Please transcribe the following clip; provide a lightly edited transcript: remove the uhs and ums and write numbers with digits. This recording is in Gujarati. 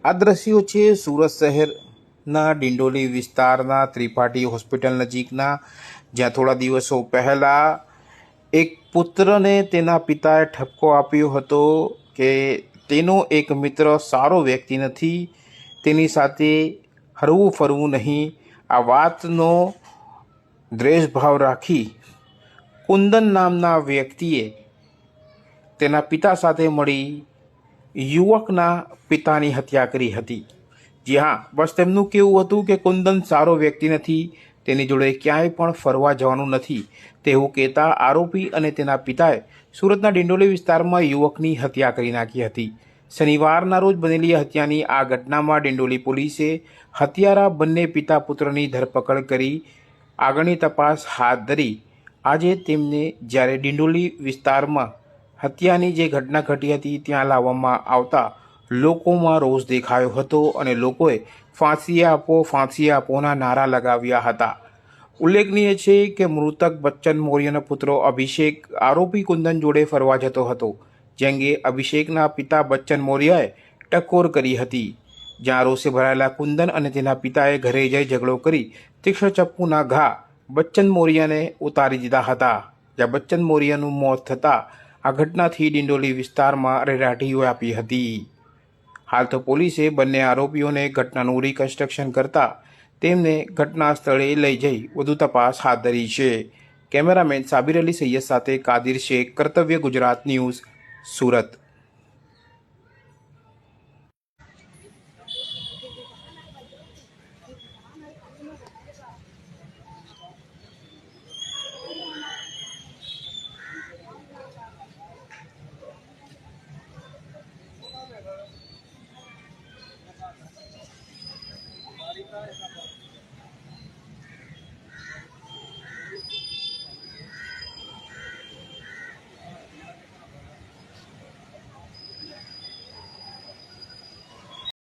આ દ્રશ્યો છે સુરત શહેરના ડિંડોલી વિસ્તારના ત્રિપાઠી હોસ્પિટલ નજીકના, જ્યાં થોડા દિવસો પહેલા એક પુત્રને તેના પિતાએ ઠપકો આપ્યો હતો કે તેનો એક મિત્ર સારો વ્યક્તિ નથી, તેની સાથે હરવું ફરવું નહીં. આ વાતનો દ્વેષભાવ રાખી કુંદન નામના વ્યક્તિએ તેના પિતા સાથે મળી યુવકના પિતાની હત્યા કરી હતી. જી હા, બસ તેમનું કહેવું હતું કે કુંદન સારો વ્યક્તિ નથી, તેની જોડે ક્યાંય પણ ફરવા જવાનું નથી તેવું કહેતા આરોપી અને તેના પિતાએ સુરતના ડિંડોલી વિસ્તારમાં યુવકની હત્યા કરી નાખી હતી. શનિવારના રોજ બનેલી હત્યાની આ ઘટનામાં ડિંડોલી પોલીસે હત્યારા બંને પિતા પુત્રની ધરપકડ કરી આગળની તપાસ હાથ ધરી. આજે તેમને જ્યારે ડિંડોલી વિસ્તારમાં હત્યાની જે ઘટના ઘટી હતી ત્યાં લાવવામાં આવતા લોકોમાં રોષ દેખાયો હતો અને લોકોએ ફાંસી આપોના નારા લગાવ્યા હતા. ઉલ્લેખનીય છે કે મૃતક બચ્ચન મૌર્યનો પુત્ર અભિષેક આરોપી કુંદન જોડે ફરવા જતો હતો, જે અંગે અભિષેકના પિતા બચ્ચન મૌર્યએ ટકોર કરી હતી, જ્યાં રોષે ભરાયેલા કુંદન અને તેના પિતાએ ઘરે જઈ ઝઘડો કરી તીક્ષ્ણ ચપ્પુના ઘા બચ્ચન મૌર્યને ઉતારી દીધા હતા, જ્યાં બચ્ચન મૌર્યનું મોત થતાં આ ઘટનાથી ડિંડોલી વિસ્તારમાં રેરાટી વ્યાપી હતી. હાલ તો પોલીસે બંને આરોપીઓને ઘટનાનું રિકન્સ્ટ્રક્શન કરતા તેમને ઘટના સ્થળે લઈ જઈ વધુ તપાસ હાથ ધરી છે. કેમેરામેન સાબિર અલી સૈયદ સાથે કાદિર શેખ, કર્તવ્ય ગુજરાત ન્યૂઝ, સુરત.